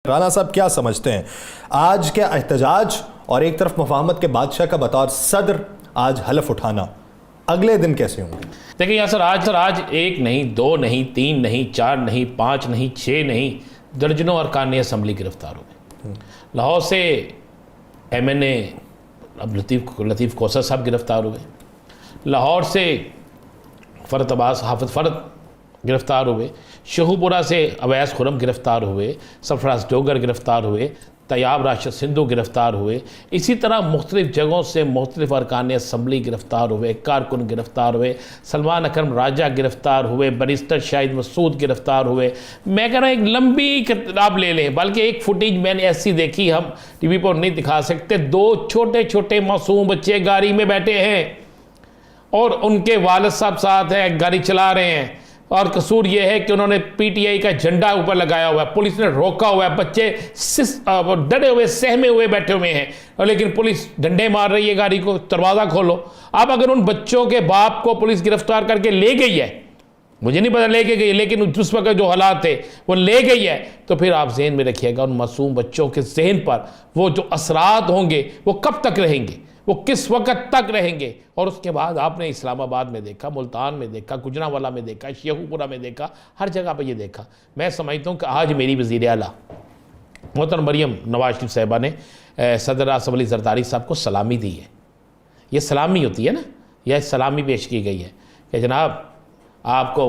राना साहब क्या समझते हैं, आज के एहतजाज और एक तरफ मुफाहमत के बादशाह का बतौर सदर आज हलफ उठाना, अगले दिन कैसे होंगे? देखिए यासर, आज एक नहीं, दो नहीं, तीन नहीं, चार नहीं, पाँच नहीं, छः नहीं, दर्जनों अरकान असम्बली गिरफ्तार हो गए। लाहौर से MNA अब लतीफ़ कोसर साहब गिरफ्तार हुए, लाहौर से फ़रत अब्बास हाफिज़ फ़रत गिरफ्तार हुए, शहूपुरा से अवैस खुरम गिरफ्तार हुए, सरफराज डोगर गिरफ्तार हुए, तैयाब राशिद सिंधु गिरफ्तार हुए। इसी तरह मुख्तलिफ़ जगहों से मुख्तलिफ़ अरकान असम्बली गिरफ्तार हुए, कारकुन गिरफ्तार हुए, सलमान अकरम राजा गिरफ्तार हुए, बैरिस्टर शाहिद मसूद गिरफ्तार हुए। मैं कह रहा हूँ एक लंबी किताब ले लें, बल्कि एक फुटेज मैंने ऐसी देखी, हम TV पर नहीं दिखा सकते। 2 छोटे छोटे मासूम बच्चे गाड़ी में बैठे हैं और उनके वालिद साहब साथ हैं, गाड़ी चला रहे हैं, और कसूर यह है कि उन्होंने PTI का झंडा ऊपर लगाया हुआ है, पुलिस ने रोका हुआ है, बच्चे डरे हुए सहमे हुए बैठे हुए हैं, और लेकिन पुलिस डंडे मार रही है गाड़ी को, दरवाज़ा खोलो। अब अगर उन बच्चों के बाप को पुलिस गिरफ्तार करके ले गई है, मुझे नहीं पता ले के गई, लेकिन उस वक्त जो हालात थे वो ले गई है, तो फिर आप जहन में रखिएगा उन मासूम बच्चों के जहन पर वो जो असरात होंगे वो कब तक रहेंगे, वो किस वक्त तक रहेंगे। और उसके बाद आपने इस्लामाबाद में देखा, मुल्तान में देखा, गुजरांवाला में देखा, शेखुपुरा में देखा, हर जगह पर ये देखा। मैं समझता हूँ कि आज मेरी वज़ीर आला मोहतरम मरियम नवाज शरीफ साहिबा ने सदर आसिफ अली जरदारी साहब को सलामी दी है। ये सलामी होती है ना, यह सलामी पेश की गई है कि जनाब आपको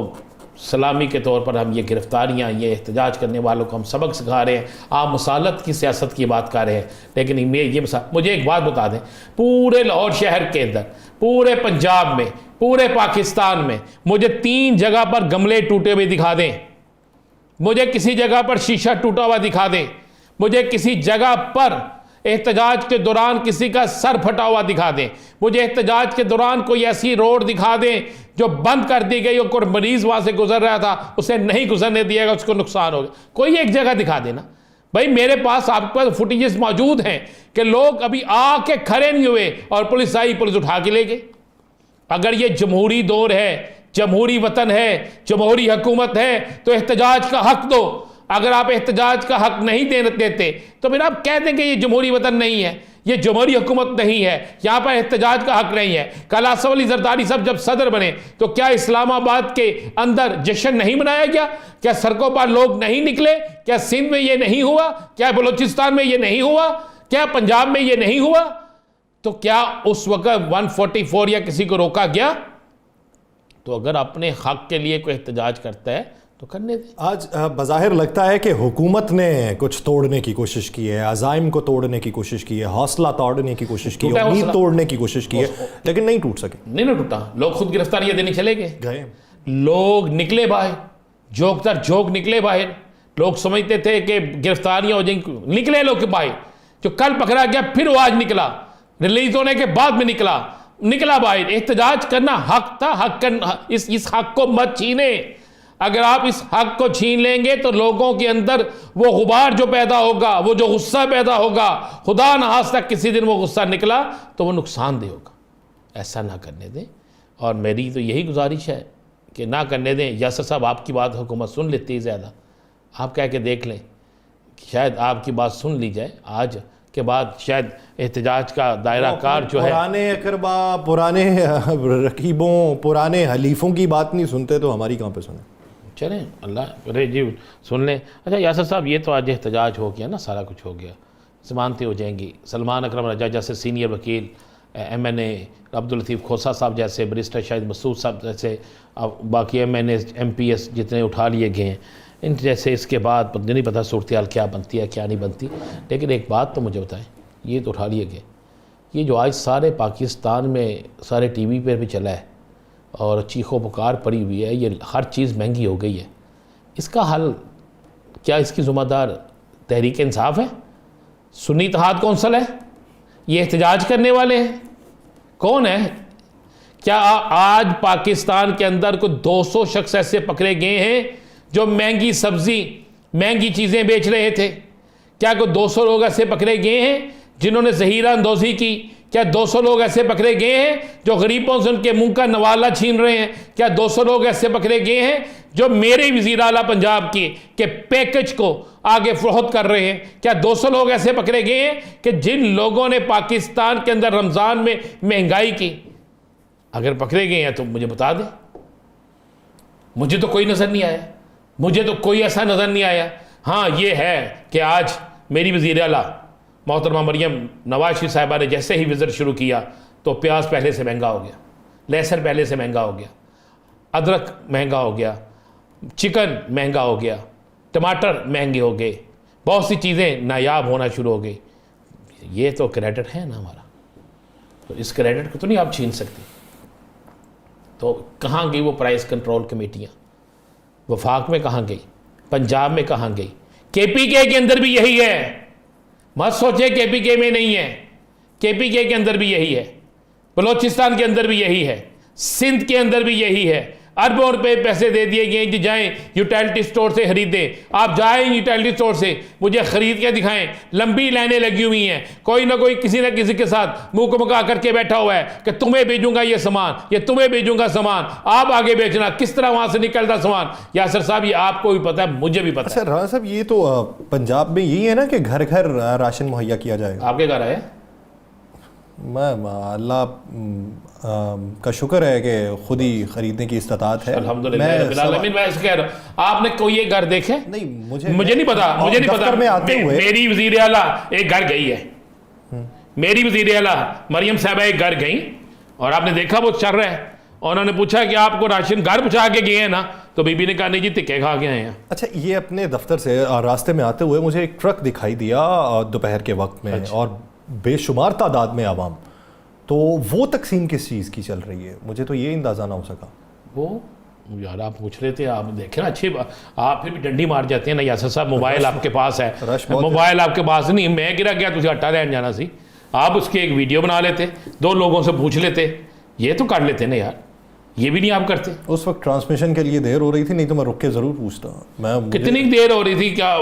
सलामी के तौर पर हम ये गिरफ्तारियाँ, ये एहतजाज करने वालों को हम सबक सिखा रहे हैं, आप मसालत की सियासत की बात कर रहे हैं। लेकिन मुझे एक बात बता दें, पूरे लाहौर शहर के अंदर, पूरे पंजाब में, पूरे पाकिस्तान में मुझे 3 जगह पर गमले टूटे हुए दिखा दें, मुझे किसी जगह पर शीशा टूटा हुआ दिखा दें, मुझे किसी जगह पर एहतजाज के दौरान किसी का सर फटा हुआ दिखा दें, मुझे एहतजाज के दौरान कोई ऐसी रोड दिखा दें जो बंद कर दी गई और कोई मरीज वहाँ से गुजर रहा था उसे नहीं गुजरने दिया गया, उसको नुकसान होगा, कोई एक जगह दिखा देना। भाई मेरे पास आपके पास फुटेजेस मौजूद हैं कि लोग अभी आके खड़े नहीं हुए और पुलिस आई, पुलिस उठा के ले गई। अगर ये जमहूरी दौर है, जमहूरी वतन है, जमहूरी हुकूमत है, तो एहतजाज का हक दो। अगर आप एहतजाज का हक नहीं देते तो फिर आप कह दें कि ये जमहूरी वतन नहीं है, ये जमहूरी हुकूमत नहीं है, यहाँ पर एहतजाज का हक नहीं है। कल आसिफ अली जरदारी साहब जब सदर बने तो क्या इस्लामाबाद के अंदर जश्न नहीं मनाया गया? क्या सड़कों पर लोग नहीं निकले? क्या सिंध में ये नहीं हुआ? क्या बलूचिस्तान में ये नहीं हुआ? क्या पंजाब में ये नहीं हुआ? तो क्या उस वक्त 144 या किसी को रोका गया? तो अगर अपने हक के लिए कोई एहतजाज करता है तो करने दे। आज बज़ाहिर लगता है कि हुकूमत ने कुछ तोड़ने की कोशिश की है, अज़ाइम को तोड़ने की कोशिश की है, हौसला तोड़ने की कोशिश की है, उम्मीद तोड़ने की कोशिश की है, लेकिन नहीं टूट सके। नहीं ना टूटा। लोग खुद गिरफ्तारियां देने चले गए, लोग निकले बाहर, जोक तर जोक निकले बाहर। लोग समझते थे कि गिरफ्तारियां हो जाएंगी, निकले लोग बाहर। जो कल पकड़ा गया फिर वो आज निकला, रिलीज होने के बाद में निकला बाहर। एहतजाज करना हक था, हक करना, इस हक को मत छीने। अगर आप इस हक को छीन लेंगे तो लोगों के अंदर वो गुबार जो पैदा होगा, वो जो गुस्सा पैदा होगा, खुदा न खास्ता किसी दिन वो गुस्सा निकला तो वो नुकसानदेह होगा। ऐसा ना करने दें, और मेरी तो यही गुजारिश है कि ना करने दें। यासर साहब आपकी बात हुकूमत सुन लेती है ज़्यादा, आप कह के देख लें, शायद आपकी बात सुन ली जाए। आज के बाद शायद एहतजाज का दायरा कार जो है, पुराने अकरबा, पुराने रकीबों, पुराने हलीफों की बात नहीं सुनते तो हमारी कहाँ पे सुने। चलें, अल्लाह करे जी सुन लें। अच्छा यासर साहब, ये तो आज एहतजाज हो गया ना, सारा कुछ हो गया, ज़मानतें हो जाएंगी। सलमान अकरम राजा जैसे सीनियर वकील, MNA अब्दुल लतीफ़ खोसा साहब जैसे, बैरिस्टर शाहिद मसूद साहब जैसे, बाकी MNA MPS जितने उठा लिए गए हैं, इन जैसे इसके बाद नहीं पता सूरत हाल क्या बनती है क्या नहीं बनती। लेकिन एक बात तो मुझे बताएं, ये तो उठा लिए गए, ये जो आज सारे पाकिस्तान में सारे TV पर भी चला है और चीखो पुकार पड़ी हुई है, ये हर चीज़ महंगी हो गई है, इसका हल क्या? इसकी ज़िम्मेदार तहरीक इंसाफ है? सुन्नी इत्तेहाद कौंसिल है? ये एहतजाज करने वाले हैं? कौन है? क्या आज पाकिस्तान के अंदर कुछ 200 शख्स ऐसे पकड़े गए हैं जो महंगी सब्ज़ी, महंगी चीज़ें बेच रहे थे? क्या कोई 200 लोग ऐसे पकड़े गए हैं जिन्होंने ज़हीरा अंदोज़ी की? क्या 200 लोग ऐसे पकड़े गए हैं जो गरीबों से उनके मुंह का नवाला छीन रहे हैं? क्या 200 लोग ऐसे पकड़े गए हैं जो मेरे वज़ीर आला पंजाब के पैकेज को आगे फरोख्त कर रहे हैं? क्या 200 लोग ऐसे पकड़े गए हैं कि जिन लोगों ने पाकिस्तान के अंदर रमज़ान में महंगाई की? अगर पकड़े गए हैं तो मुझे बता दें। मुझे तो कोई नज़र नहीं आया, मुझे तो कोई ऐसा नज़र नहीं आया। हाँ, ये है कि आज मेरी वज़ीर आला मोहतरमा मरियम नवाज शरीफ साहिबा ने जैसे ही विज़िट शुरू किया तो प्याज पहले से महंगा हो गया, लहसुन पहले से महंगा हो गया, अदरक महंगा हो गया, चिकन महंगा हो गया, टमाटर महंगे हो गए, बहुत सी चीज़ें नायाब होना शुरू हो गई। ये तो क्रेडिट है ना हमारा, तो इस क्रेडिट को तो नहीं आप छीन सकते। तो कहाँ गई वो प्राइस कंट्रोल कमेटियाँ? वफाक में कहाँ गई? पंजाब में कहाँ गई? केपीके के अंदर भी यही है। मत सोचे केपीके में नहीं है, केपीके के अंदर भी यही है, बलोचिस्तान के अंदर भी यही है, सिंध के अंदर भी यही है। अरबों रुपए पैसे दे दिए गए कि जाएं यूटिलिटी स्टोर से खरीदें। आप जाएं यूटिलिटी स्टोर से, मुझे खरीद के दिखाएं। लंबी लाइनें लगी हुई हैं, कोई ना कोई किसी ना किसी के साथ मुंह को मुका करके बैठा हुआ है कि तुम्हें भेजूंगा ये सामान, ये तुम्हें भेजूंगा सामान, आप आगे बेचना। किस तरह वहां से निकलता सामान? यासर साहब, ये आपको भी पता है, मुझे भी पता है। राणा साहब, ये तो पंजाब में यही है ना कि घर घर राशन मुहैया किया जाएगा? आपके घर आया? मैं अल्लाह का शुक्र है कि खुद ही खरीदने की इस्तात है। अल्हम्दुलिल्लाह रब्बिल आलमीन। मैं ऐसे कह रहा हूं, आपने कोई ये घर देखे? नहीं, मुझे नहीं पता, मुझे नहीं पता। में आते हुए मेरी वज़ीर आला एक घर गई है, मेरी वज़ीर आला मरियम साहबा एक घर गई और आपने देखा वो चल रहा है। उन्होंने पूछा कि आपको राशन घर पहुंचा के गए हैं ना? तो बीबी ने कहा नहीं जी, तिक्के खा के आए हैं। अच्छा, ये अपने दफ्तर से रास्ते में आते हुए मुझे एक ट्रक दिखाई दिया दोपहर के वक्त में। अच्छा। और बेशुमार तादाद में आवाम, तो वो तकसीम किस चीज़ की चल रही है? मुझे तो ये अंदाज़ा ना हो सका। वो यार आप पूछ रहे थे, आप देखे ना, अच्छी आप फिर भी डंडी मार जाते हैं ना यासर साहब। मोबाइल आपके पास है, मोबाइल आपके पास नहीं, मैं गिरा गया तुझे आटा लेने जाना सी, आप उसकी एक वीडियो बना लेते, 2 लोगों से पूछ लेते, ये तो कर लेते ना यार। ये भी नहीं आप करते। उस वक्त ट्रांसमिशन के लिए देर हो रही थी, नहीं तो मैं रुक के जरूर पूछता। मैं कितनी देर हो रही थी क्या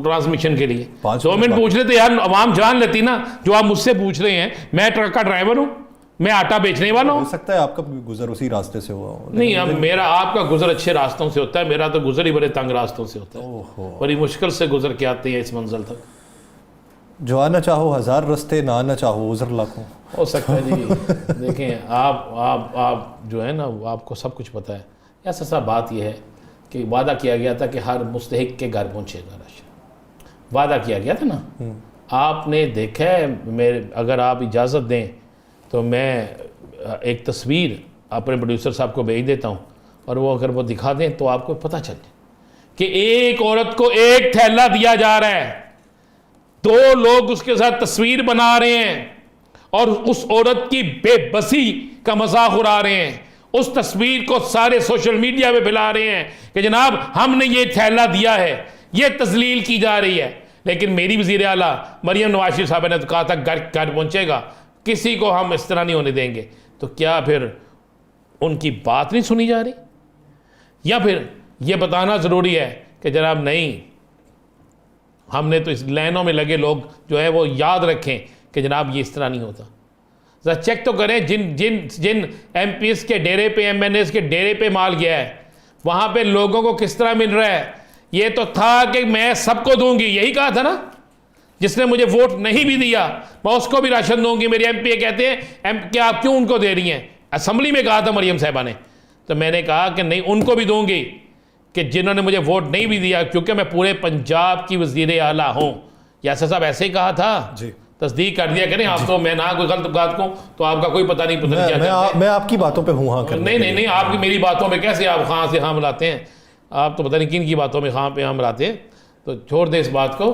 ट्रांसमिशन के लिए? 2 मिनट पूछ लेते यार, आवाम जान लेती ना जो आप मुझसे पूछ रहे हैं। मैं ट्रक का ड्राइवर हूँ, मैं आटा बेचने वाला हूँ। हो सकता है आपका गुजर उसी रास्ते से हुआ हो। नहीं, अब मेरा आपका गुजर अच्छे रास्तों से होता है, मेरा तो गुजर ही बड़े तंग रास्तों से होता है। बड़ी मुश्किल से गुजर के आते हैं इस मंजिल तक। जो आना चाहो 1000 रास्ते, ना आना चाहो उजर लाखों। हो सकता है जी। देखें, आप जो है ना, आपको सब कुछ पता है। ऐसा सा बात यह है कि वादा किया गया था कि हर मुस्तहिक के घर पहुँचेगा राशन, वादा किया गया था ना। आपने देखा है, मेरे अगर आप इजाज़त दें तो मैं एक तस्वीर अपने प्रोड्यूसर साहब को भेज देता हूँ, और वो अगर वो दिखा दें तो आपको पता चले कि एक औरत को एक थैला दिया जा रहा है, 2 लोग उसके साथ तस्वीर बना रहे हैं और उस औरत की बेबसी का मजाक उड़ा रहे हैं। उस तस्वीर को सारे सोशल मीडिया पे फैला रहे हैं कि जनाब हमने ये थैला दिया है, ये तजलील की जा रही है। लेकिन मेरी वज़ीर आला मरियम नवाज शरीफ साहब ने तो कहा था घर घर पहुंचेगा, किसी को हम इस तरह नहीं होने देंगे। तो क्या फिर उनकी बात नहीं सुनी जा रही? या फिर ये बताना ज़रूरी है कि जनाब नहीं, हमने तो इस लाइनों में लगे लोग जो है वो याद रखें कि जनाब ये इस तरह नहीं होता। ज़रा चेक तो करें, जिन जिन जिन MPs के डेरे पे, MNAs के डेरे पे माल गया है, वहाँ पे लोगों को किस तरह मिल रहा है। ये तो था कि मैं सबको दूंगी, यही कहा था ना। जिसने मुझे वोट नहीं भी दिया मैं उसको भी राशन दूंगी। मेरे MP कहते हैं क्या आप क्यों उनको दे रही हैं? असेंबली में कहा था मरियम साहिबा ने, तो मैंने कहा कि नहीं, उनको भी दूंगी कि जिन्होंने मुझे वोट नहीं भी दिया, क्योंकि मैं पूरे पंजाब की वज़ीर आला हूँ। यासर साहब ऐसे ही कहा था जी, तस्दीक कर दिया करें आप। तो मैं ना कोई गलत बात को तो आपका कोई पता नहीं मैं आपकी बातों पे हूँ हाँ कर। नहीं, आपकी मेरी बातों में कैसे आप हाँ से हाँ मिलाते हैं? आप तो पता नहीं किन की बातों में हाँ पे हाँ मिलाते हैं। तो छोड़ दें इस बात को।